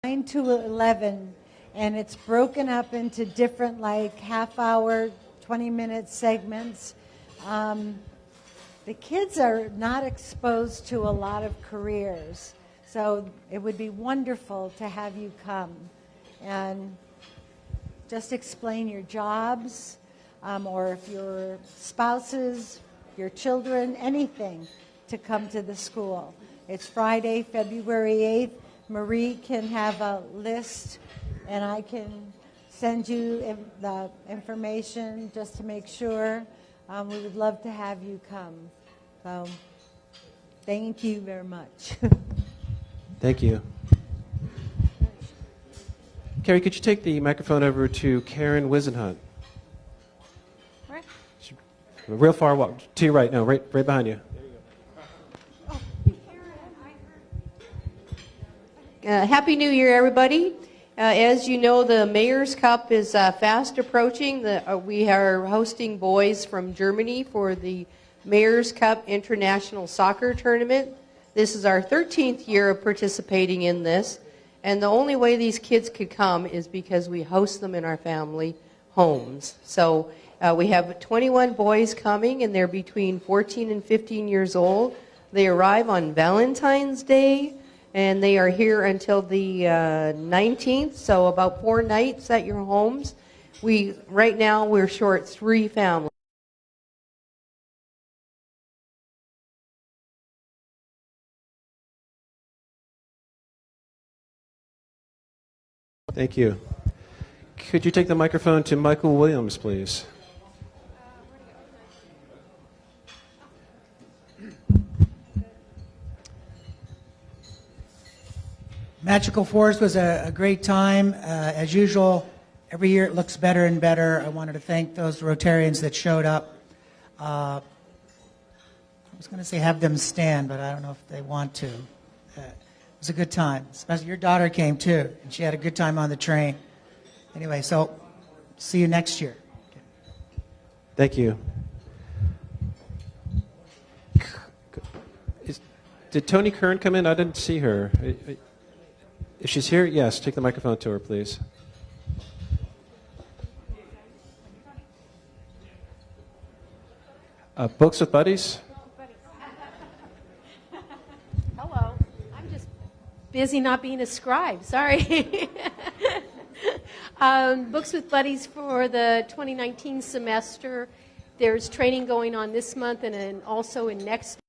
9 to 11, and it's broken up into different like half-hour, 20-minute segments. The kids are not exposed to a lot of careers, so it would be wonderful to have you come and just explain your jobs, or if your spouses, your children, anything, to come to the school. It's Friday, February 8th. Marie can have a list, and I can send you the information just to make sure. We would love to have you come. So, thank you very much. Thank you. Carrie, could you take the microphone over to Karen Wisenhunt? Right. Real far, walk to your right. No, right behind you. Happy New Year, everybody. As you know, the Mayor's Cup is fast approaching. We are hosting boys from Germany for the Mayor's Cup International Soccer Tournament. This is our 13th year of participating in this, and the only way these kids could come is because we host them in our family homes. So we have 21 boys coming, and they're between 14 and 15 years old. They arrive on Valentine's Day, and they are here until the 19th, so about 4 nights at your homes. Right now we're short 3 families. Thank you. Could you take the microphone to Michael Williams, please? Magical Forest was a great time. As usual, every year it looks better and better. I wanted to thank those Rotarians that showed up. I was going to say have them stand, but I don't know if they want to. It was a good time. Especially your daughter came too, and she had a good time on the train. Anyway, so see you next year. Thank you. Did Tony Kern come in? I didn't see her. If she's here, yes, take the microphone to her, please. Books with Buddies? Hello. I'm just busy not being a scribe. Sorry. Books with Buddies for the 2019 semester. There's training going on this month and then also in next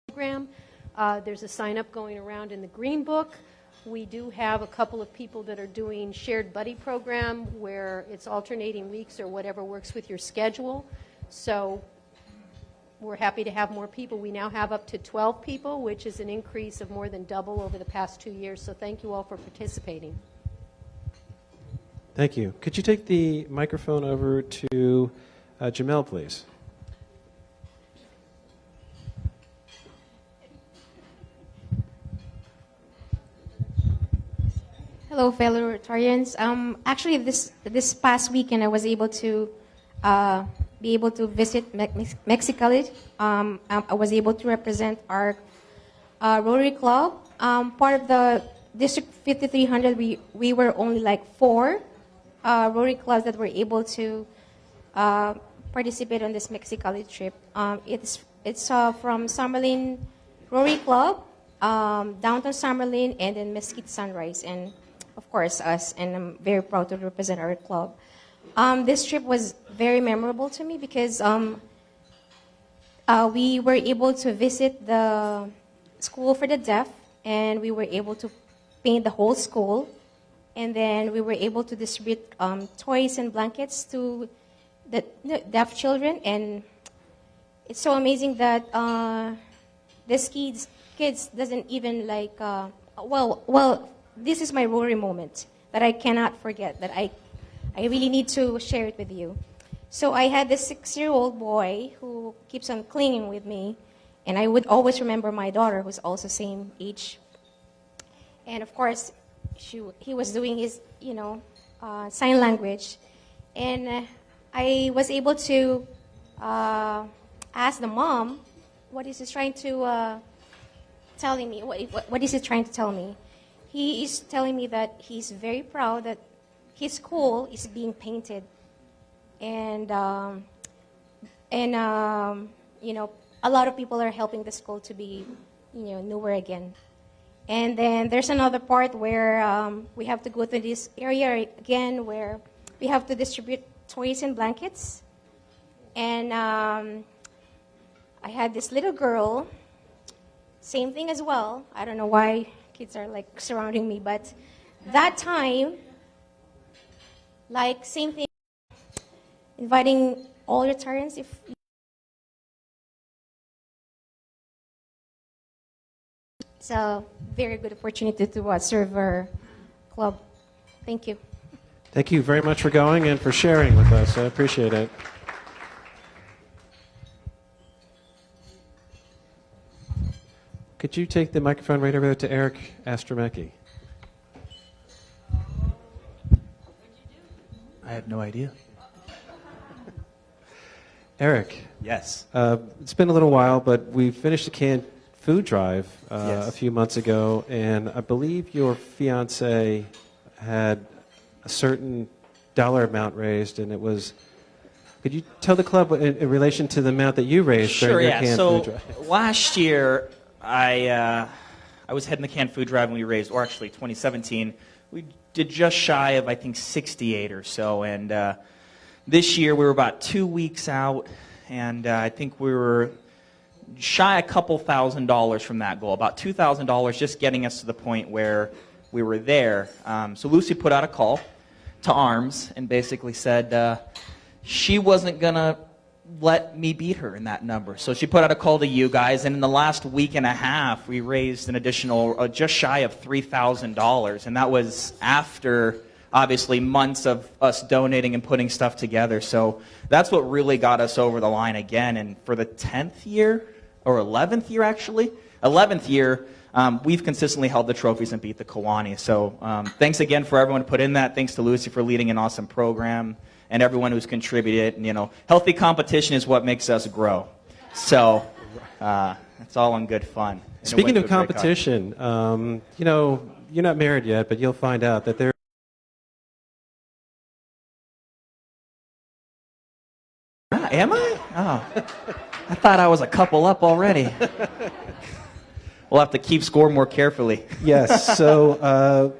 program. There's a sign-up going around in the Green Book. We do have a couple of people that are doing shared buddy program where it's alternating weeks or whatever works with your schedule. So we're happy to have more people. We now have up to 12 people, which is an increase of more than double over the past 2 years. So thank you all for participating. Thank you. Could you take the microphone over to Jamel, please? Hello, fellow Rotarians. Actually, this past weekend, I was able to visit Mexicali. I was able to represent our Rotary Club. Part of the District 5300, we were only like 4 Rotary clubs that were able to participate on this Mexicali trip. It's from Summerlin Rotary Club, downtown Summerlin, and then Mesquite Sunrise, and of course us, and I'm very proud to represent our club. This trip was very memorable to me because we were able to visit the school for the deaf, and we were able to paint the whole school, and then we were able to distribute toys and blankets to the deaf children, and it's so amazing that this kids doesn't even like, this is my Rotary moment that I cannot forget, that I really need to share it with you. So I had this 6-year-old boy who keeps on clinging with me, and I would always remember my daughter, who's also same age. And of course, he was doing his, sign language. And I was able to ask the mom, what is he trying to telling me? What is he trying to tell me? He is telling me that he's very proud that his school is being painted, and you know, a lot of people are helping the school to be, you know, newer again. And then there's another part where we have to go to this area again where we have to distribute toys and blankets. And I had this little girl, same thing as well. I don't know why kids are like surrounding me, but that time, like same thing, inviting all Rotarians if it's a very good opportunity to serve our club. Thank you. Thank you very much for going and for sharing with us. I appreciate it. Could you take the microphone right over there to Eric Astromecki? I had no idea. Eric. Yes. It's been a little while, but we finished the canned food drive Yes. a few months ago, and I believe your fiance had a certain dollar amount raised, and it was. Could you tell the club in relation to the amount that you raised during your canned food drive? So last year, I was heading the canned food drive, and we raised, or actually 2017, we did just shy of, I think, 68 or so, and this year we were about 2 weeks out, and I think we were shy a couple $1,000s from that goal, about $2,000, just getting us to the point where we were there. So Lucy put out a call to ARMS and basically said she wasn't going to let me beat her in that number. So she put out a call to you guys, and in the last week and a half, we raised an additional just shy of $3,000, and that was after, obviously, months of us donating and putting stuff together. So that's what really got us over the line again, and for the 10th year, or 11th year actually, 11th year, we've consistently held the trophies and beat the Kiwanis. So thanks again for everyone who put in that. Thanks to Lucy for leading an awesome program, and everyone who's contributed. And, you know, healthy competition is what makes us grow. So it's all in good fun. Speaking of competition, you know, you're not married yet, but you'll find out that there. Am I? Oh, I thought I was a couple up already. We'll have to keep score more carefully. Yes. So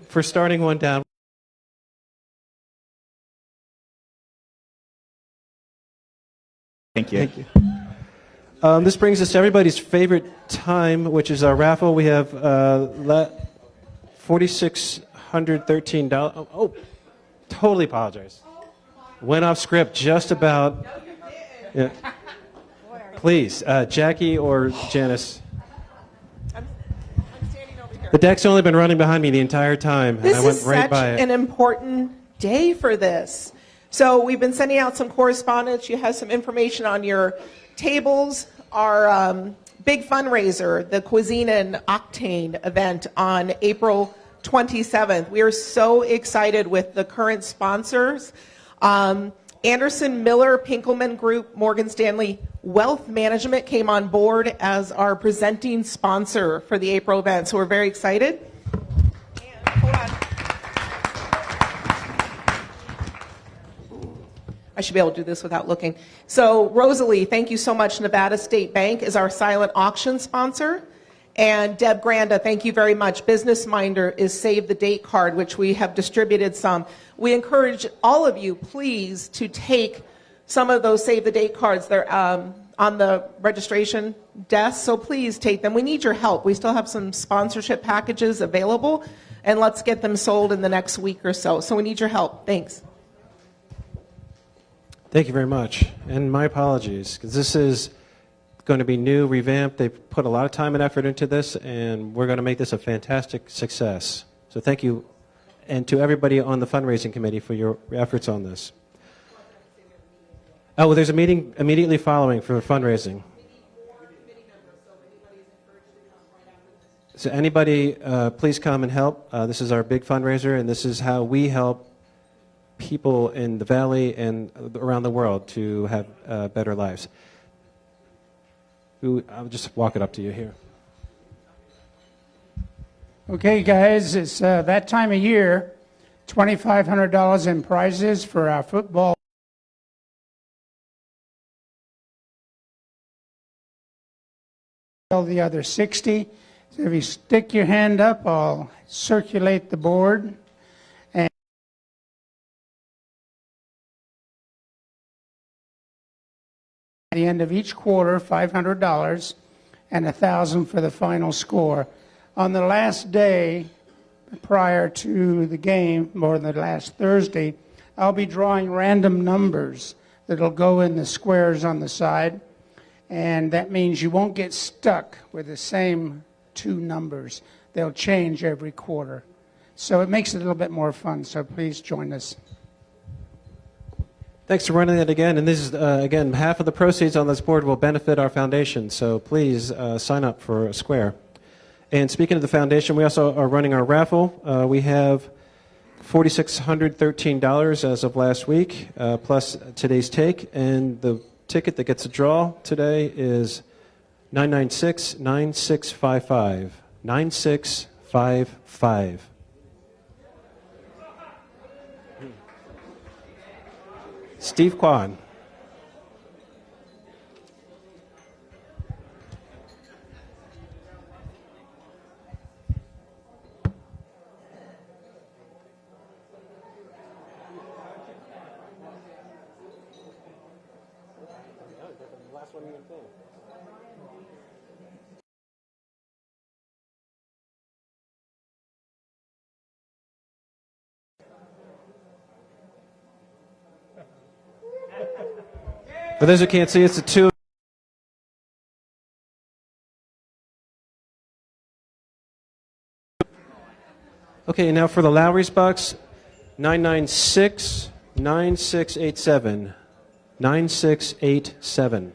for starting one down. Thank you. Thank you. This brings us to everybody's favorite time, which is our raffle. We have $4,613. Oh, totally apologize. Went off script just about. Yeah. Please, Jackie or Janice. I'm standing over here. The deck's only been running behind me the entire time, and This I went is right such by it. an important day for this. So we've been sending out some correspondence. You have some information on your tables. Our big fundraiser, the Cuisine and Octane event on April 27th. We are so excited with the current sponsors. Anderson Miller Pinkelman Group, Morgan Stanley Wealth Management came on board as our presenting sponsor for the April event. So we're very excited. And, hold on. I should be able to do this without looking. So Rosalie, thank you so much. Nevada State Bank is our silent auction sponsor. And Deb Granda, thank you very much. Business Minder is Save the Date card, which we have distributed some. We encourage all of you, please, to take some of those Save the Date cards. They're on the registration desk, so please take them. We need your help. We still have some sponsorship packages available, and let's get them sold in the next week or so. So we need your help. Thanks. Thank you very much. And my apologies, because this is going to be new, revamped. They've put a lot of time and effort into this, and we're going to make this a fantastic success. So thank you, and to everybody on the fundraising committee for your efforts on this. Oh, well, there's a meeting immediately following for fundraising. So anybody, please come and help. This is our big fundraiser, and this is how we help people in the Valley and around the world to have better lives. I'll just walk it up to you here. Okay, guys, it's that time of year. $2,500 in prizes for our football. The other 60. So if you stick your hand up, I'll circulate the board. And at the end of each quarter, $500 and $1,000 for the final score. On the last day prior to the game, or the last Thursday, I'll be drawing random numbers that'll go in the squares on the side. And that means you won't get stuck with the same two numbers. They'll change every quarter. So it makes it a little bit more fun, so please join us. Thanks for running that again. And this is, again, half of the proceeds on this board will benefit our foundation. So please sign up for a square. And speaking of the foundation, we also are running our raffle. We have $4,613 as of last week, plus today's take. And the ticket that gets a draw today is 996-9655. 9655. Steve Kwan. For those who can't see, it's a two. Okay, now for the Lowry's bucks, 996-9687. 9687.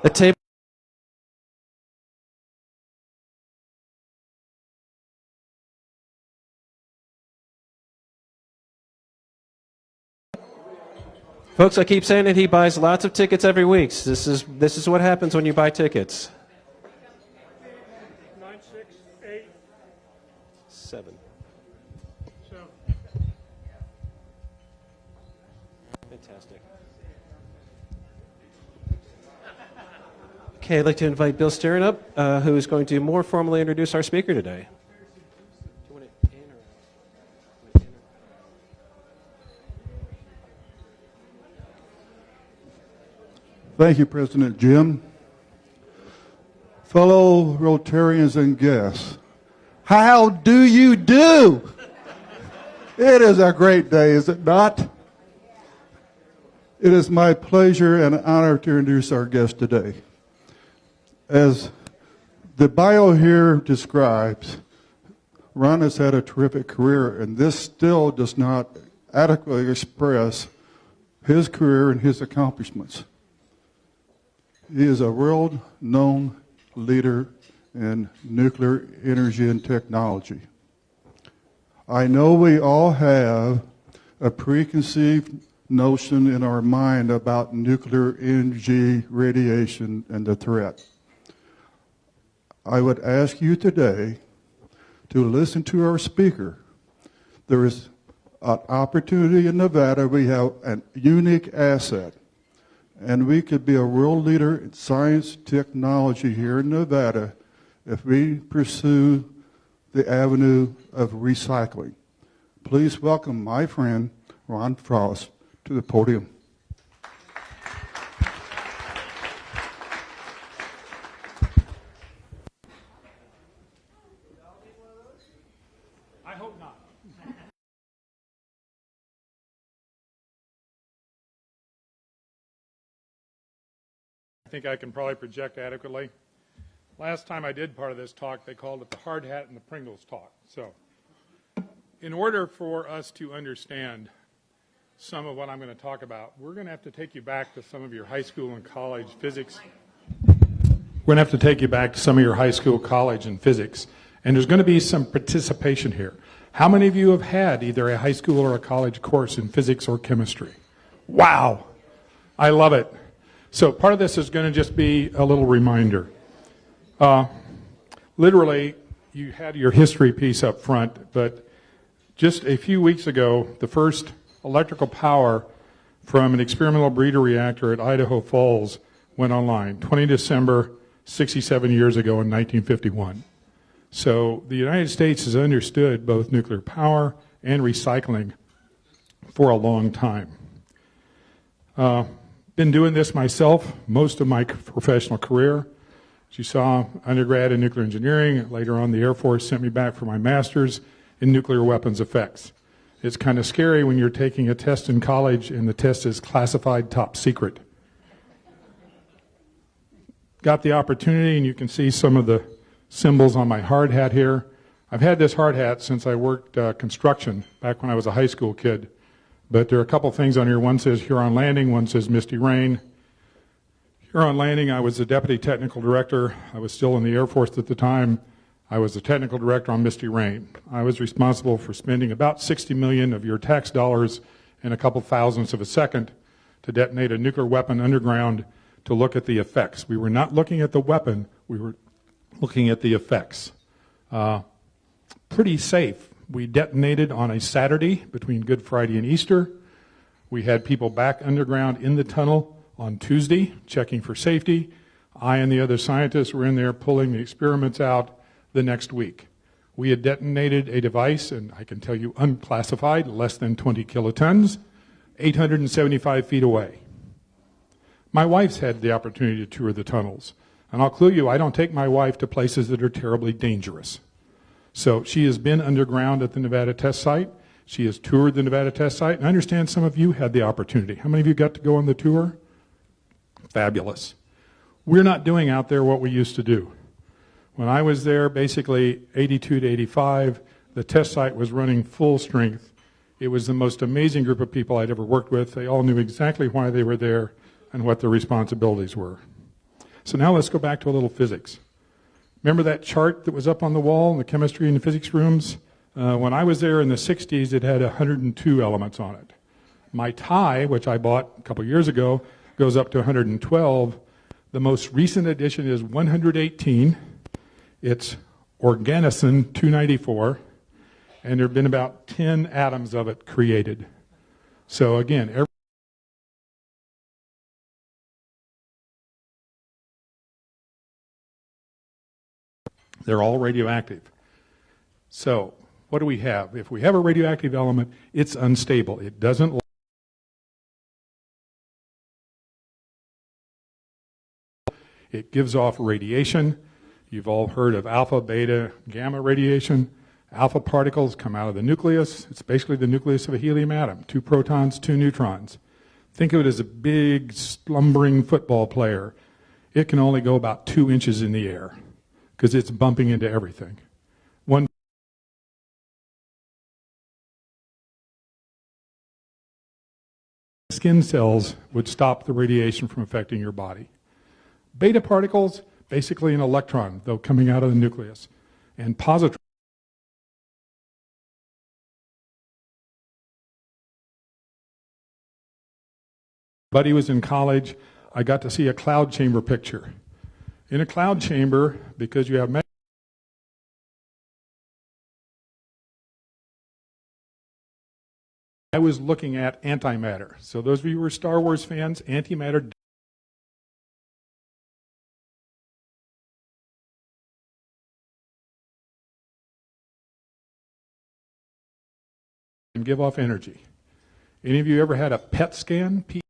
The table. Folks, I keep saying it, he buys lots of tickets every week. This is what happens when you buy tickets. 9687. Fantastic. Okay, I'd like to invite Bill Sterin up, who is going to more formally introduce our speaker today. Thank you, President Jim. Fellow Rotarians and guests, how do you do? It is a great day, is it not? It is my pleasure and honor to introduce our guest today. As the bio here describes, Ron has had a terrific career, and this still does not adequately express his career and his accomplishments. He is a world-known leader in nuclear energy and technology. I know we all have a preconceived notion in our mind about nuclear energy, radiation, and the threat. I would ask you today to listen to our speaker. There is an opportunity in Nevada. We have a unique asset. And we could be a world leader in science technology here in Nevada if we pursue the avenue of recycling. Please welcome my friend, Ron Frost, to the podium. I hope not. I think I can probably project adequately. Last time I did part of this talk, they called it the hard hat and the Pringles talk. So in order for us to understand some of what I'm going to talk about, we're going to have to take you back to some of your high school and college physics. We're going to have to take you back to some of your high school, college, and physics. And there's going to be some participation here. How many of you have had either a high school or a college course in physics or chemistry? Wow. I love it. So part of this is going to just be a little reminder. Literally, you had your history piece up front, but just a few weeks ago, the first electrical power from an experimental breeder reactor at Idaho Falls went online, 20 December, 67 years ago in 1951. So the United States has understood both nuclear power and recycling for a long time. Been doing this myself most of my professional career. As you saw, undergrad in nuclear engineering. Later on, the Air Force sent me back for my master's in nuclear weapons effects. It's kind of scary when you're taking a test in college and the test is classified top secret. Got the opportunity, and you can see some of the symbols on my hard hat here. I've had this hard hat since I worked construction back when I was a high school kid. But there are a couple things on here. One says Huron Landing, one says Misty Rain. Huron Landing, I was the deputy technical director. I was still in the Air Force at the time. I was the technical director on Misty Rain. I was responsible for spending about 60 million of your tax dollars in a couple thousandths of a second to detonate a nuclear weapon underground to look at the effects. We were not looking at the weapon, we were looking at the effects. Pretty safe. We detonated on a Saturday between Good Friday and Easter. We had people back underground in the tunnel on Tuesday checking for safety. I and the other scientists were in there pulling the experiments out the next week. We had detonated a device, and I can tell you unclassified, less than 20 kilotons, 875 feet away. My wife's had the opportunity to tour the tunnels. And I'll clue you, I don't take my wife to places that are terribly dangerous. So she has been underground at the Nevada test site. She has toured the Nevada test site. And I understand some of you had the opportunity. How many of you got to go on the tour? Fabulous. We're not doing out there what we used to do. When I was there, basically 82 to 85, the test site was running full strength. It was the most amazing group of people I'd ever worked with. They all knew exactly why they were there and what their responsibilities were. So now let's go back to a little physics. Remember that chart that was up on the wall in the chemistry and the physics rooms? When I was there in the 60s, it had 102 elements on it. My tie, which I bought a couple years ago, goes up to 112. The most recent addition is 118. It's organosine 294, and there have been about 10 atoms of it created. So again, they're all radioactive. So what do we have? If we have a radioactive element, it's unstable. It doesn't. It gives off radiation. You've all heard of alpha, beta, gamma radiation. Alpha particles come out of the nucleus. It's basically the nucleus of a helium atom. 2 protons, 2 neutrons. Think of it as a big, slumbering football player. It can only go about 2 inches in the air because it's bumping into everything. One skin cells would stop the radiation from affecting your body. Beta particles, basically an electron, though coming out of the nucleus. And positrons buddy was in college, I got to see a cloud chamber picture. In a cloud chamber, because you have I was looking at antimatter. So those of you who are Star Wars fans, antimatter can give off energy. Any of you ever had a PET scan?